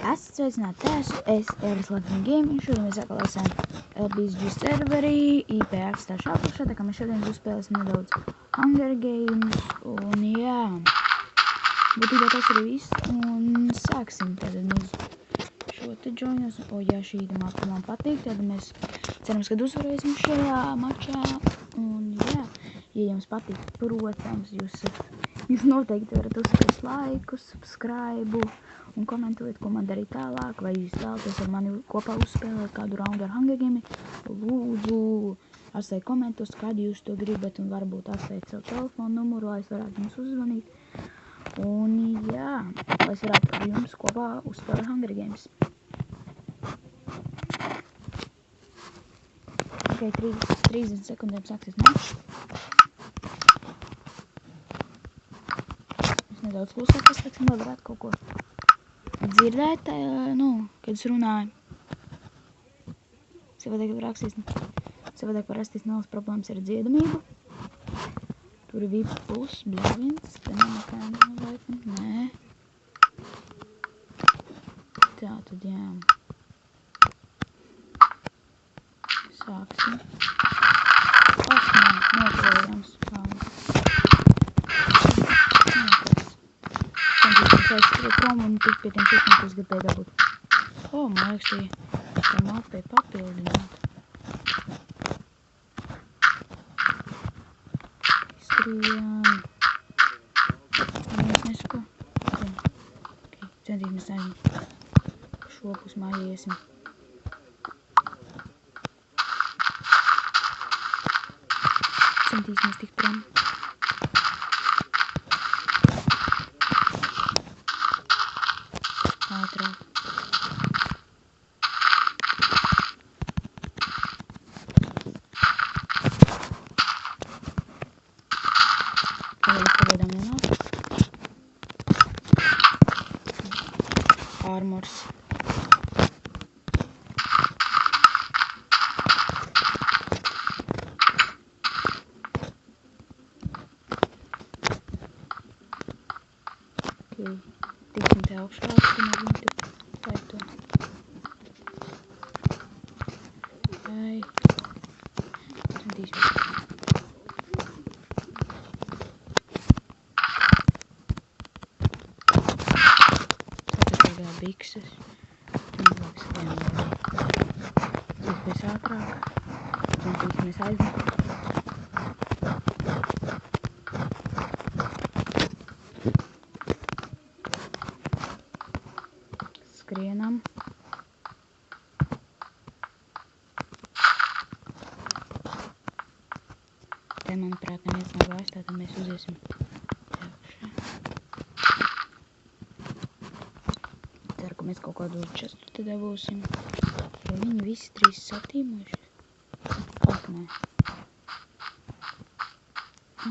Esat sveicināti tēs, es Eris Latvijas Gaming, šodien mēs atkal esam LBSG serverī, IP atstāšu apakšā, tā kā mēs šodien uzspēlēsim nedaudz Hunger Games, un jā, būtībā tas arī viss, un sāksim tātad uz šo te joinos, ja šī mapa man patīk, tad mēs cerams, kad uzvarēsim šajā mačā, un jā, ja jums patīk, protams, jūs noteikti varat uzspiest laiku, subscribe un komentēt, ko man darīt tālāk, vai jūs vēlaties ar mani kopā uzspēlēt kādu raundu ar Hunger Games. Lūdzu, atstājiet komentus, kad jūs to gribat, un varbūt atstājiet savu telefonu numuru, lai es varētu jums uzzvanīt. Un jā, lai es varētu ar jums kopā uzspēlēt Hunger Games. Tikai 30 sekundēm sāksies mačs. Es nedaudz klusāk izslēgsim, lai varētu kaut ko dzirdēt, kad es runāju. Savādāk var rasties nelielas problēmas ar dziedamību. Tur ir VIP plus, bļāviens, te nav nekāda laikam, nē. Tā tad jā. Sāksim. Nokavējams. Un tik pie tiem čekiem, kas gribēja dabūt. Man liekas, tā mapē papildināt. Skrien. Es nesaku. Centīsimies aiziet. Šo pus mājā iesim. Centīsimies tikt prom. Ātrāk. Tagad pagaidām nenāk. Armors. Tiksim te augšā, un ar viņu taito. Centīsimies. Tātad tagad bikses. Un liekas, pēc ātrāk. Centīsimies aiziet. Skrienam. Te, manuprāt, neviens nav gājis, tātad mēs uziesim augšā. Ceru, ka mēs kaut kādu čestu te dabūsim. Jo viņi visi 3 satīmojuši. Nē.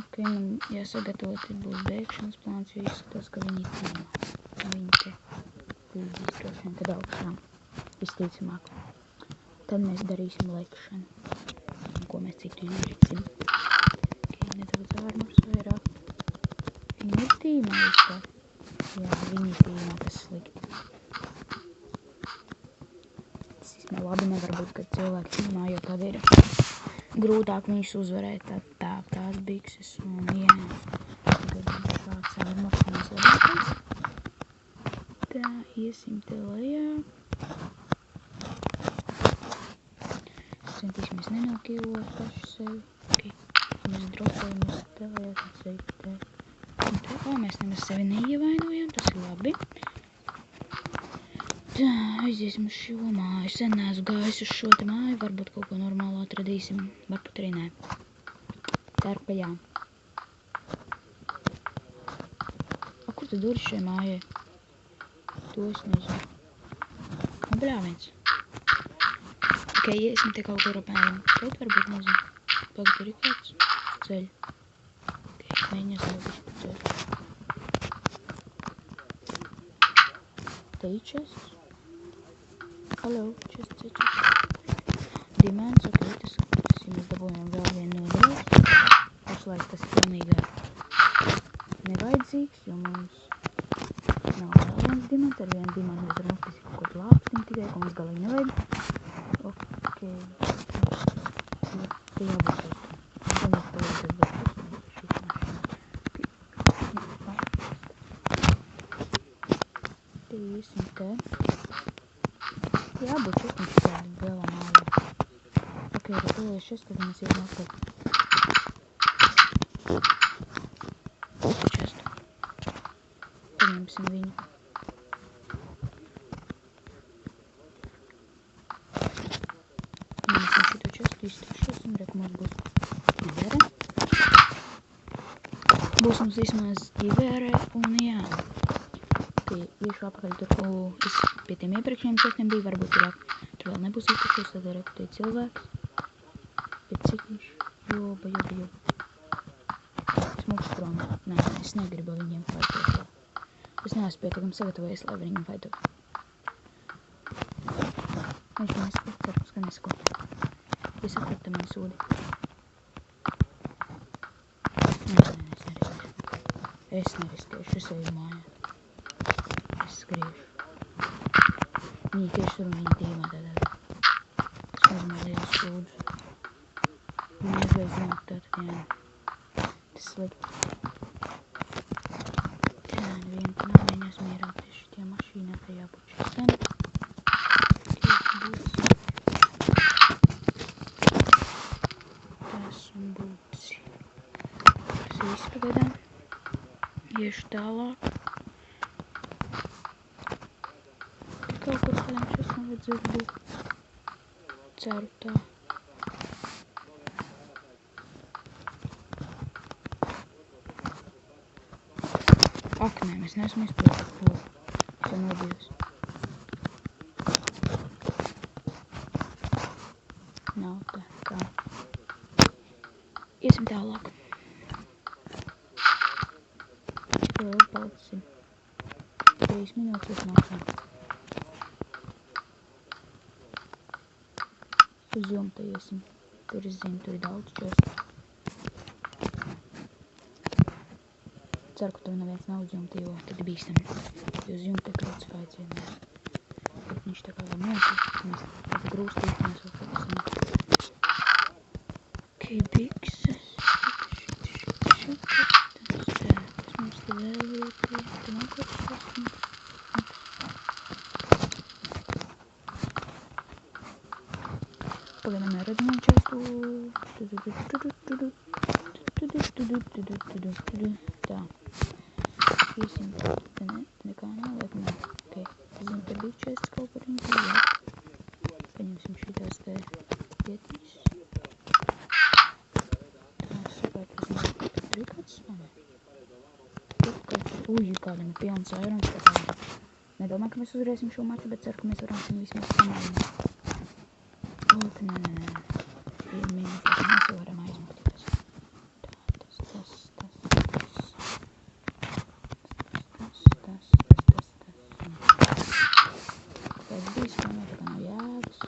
Ok, man jāsagatavo, tad būs bēgšanas plāns, jo izskatās, ka viņi tīmā. Viņi te līdzīs droši vien tad augšā. Visticamāk. Tad mēs darīsim lekšanu. Un ko mēs citu izdarīsim. Nedaudz ārmurs vairāk. Viņi ir tīmā vispār. Jā, viņi ir tīmā, tas slikti. Tas īstenībā labi nevar būt, kad cilvēki tīmā, jo tad ir grūtāk viņus uzvarēt. Tās bikses un jā. Tagad šāds ārmurs mums labākais. Tā, iesim te lejā. Centīsimies nenokīlot pašu sevi. Okay. Mēs dropojamies te, lai esam sevi te. Un te, mēs nemaz sevi neievainojam, tas ir labi. Tā, aiziesim uz šo māju. Sen neesmu gājis uz šo te māju, varbūt kaut ko normālu atradīsim. Varbūt arī nē. Ceru, ka jā. Kur tu duris šai mājai? To es nezinu. Bļāviens. Tikai iesim te kaut kur apmēram. Šeit varbūt nezinu. Pagad, tur ir kāds ceļ. Mēģinās august pa ceļu. Te ir chests. Hello, chests. Dimens, ok, tas ja mēs dabūjām vēl vienu nodeļu. Pašlaik tas ir pilnīgi nevajadzīgs, jo mums Nav vēl viens dimants, ar vienu dimantu mēs varam uztaisīt kaut ko lāpstiņu tikai, ko mums galīgi nevajag. Ok. Te jābūt kaut kā. Domāju, ka vajadzētu būt šīs mašīnas. Te iesim te. Jābūt šeit tādi lielā mālā. Ok, tad tolies šis, tad mēs iesim atpakaļ. Čestu. Paņemsim viņu. Paņemsim šito čestu, iztikšosim, re, ka mums būs ģivere. Būs mums vismaz ģivere, un jā. Ok, iešu apakaļ tur, ko es pie tiem iepriekšējiem čestiem bija, varbūt tur vēl nebūs iztikšos, tad re, ka te ir cilvēks. Bet cik viņš? Joba. Smuks prom. Nē, es negribu viņiem faitot. Es neesmu pietiekami sagatavojies, lai viņiem faitot. Viņš nesko, cerams, ka nesko. Es atkrita mani sūdi. Nē, es neriskēšu, es eju mājā. Es skriešu. Viņi tieši tur un viņi tīmā tātad. Es uzmēju lielu sūdzu. Viņi aizveiz zināt tātad, jā. Tas slikti. Jā, nevienu nav, viņi esmu ierauties šitie mašīnā, te jābūt šisam. Tas un būci. Tas viss pagaidām. Iešu tālāk. Kaut kur slēm šis man vajadzētu būt. Ceru tā. Ak, nē, mēs neesam izpildīt. Es jau nobijos. Nav tā. Iesim tālāk. Vēl palicis 3 minūtes līdz nākam. Uz jumta iesim. Tur es zinu, tur ir daudz čestu. Ceru, ka tur neviens nav uz jumta, jo tad bīstam. Jo uz jumta ir krauts faits vienmēr. Viņš tā kā vēl notiek. Mēs tāda grūstīt, mēs vēl fokusam. Ok, bikses. Kas mums te vēl ir? Te nav kaut kas esmu. Pagaidām neredzam čestu. Tā. Iesim. Te nekā nav, laikam nav. Ok. Zinu, te bija čests kaut par viņu. Jā. Paņemsim šitās te vietiņas. Tā, super. Es nezinu, ka tur ir kāds spēnē. Uj, kādam ir pilns airons. Nedomāju, ka mēs uzvarēsim šo maču, bet ceru, ka mēs varēsim vismaz samērināt. Ok, nē. Ir mīnus, lai mēs jau varam aizmukties. Tas bija spēnē, tā kā nav jēgas.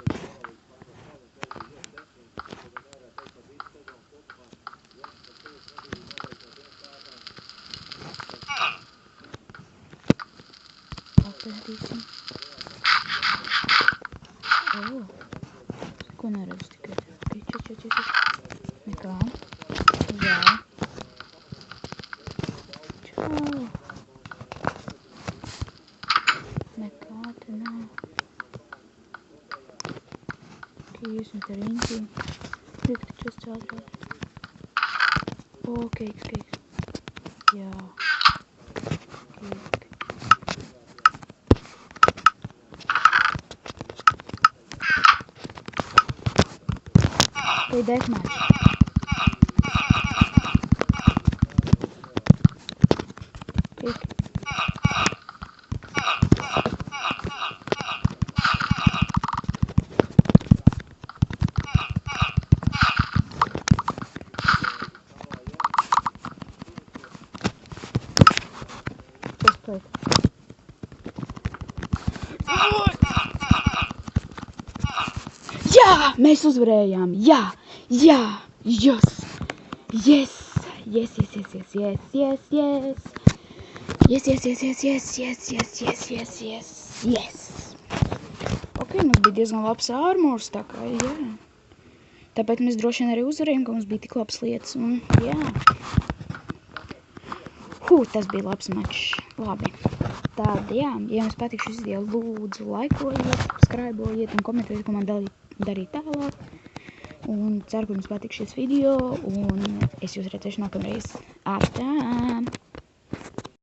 Apēdīsim. Ko neredz tikai? Čet. Nekā. Jā. Čau. Nekā te nav. Ok, iesim te riņķī. Liekti čests ātrāk. O, keiks. Jā. Keik. Okay, deathmatch. Kick. Just play. Jā! Mēs uzvarējām! Jā! Yes! Yes. Ok, mums bija diezgan labs ārmors, tā kā, jā. Tāpēc mēs droši vien arī uzvarējām, ka mums bija tik labas lietas, un jā. Tas bija labs mačs. Labi. Tad, jā, ja jums patīk šis video, lūdzu laikojiet, subscribojiet un komentējiet, ko man darīt tālāk. Un ceru, ka jums patīk šis video, un es jūs redzēšu nākamreiz. Atā!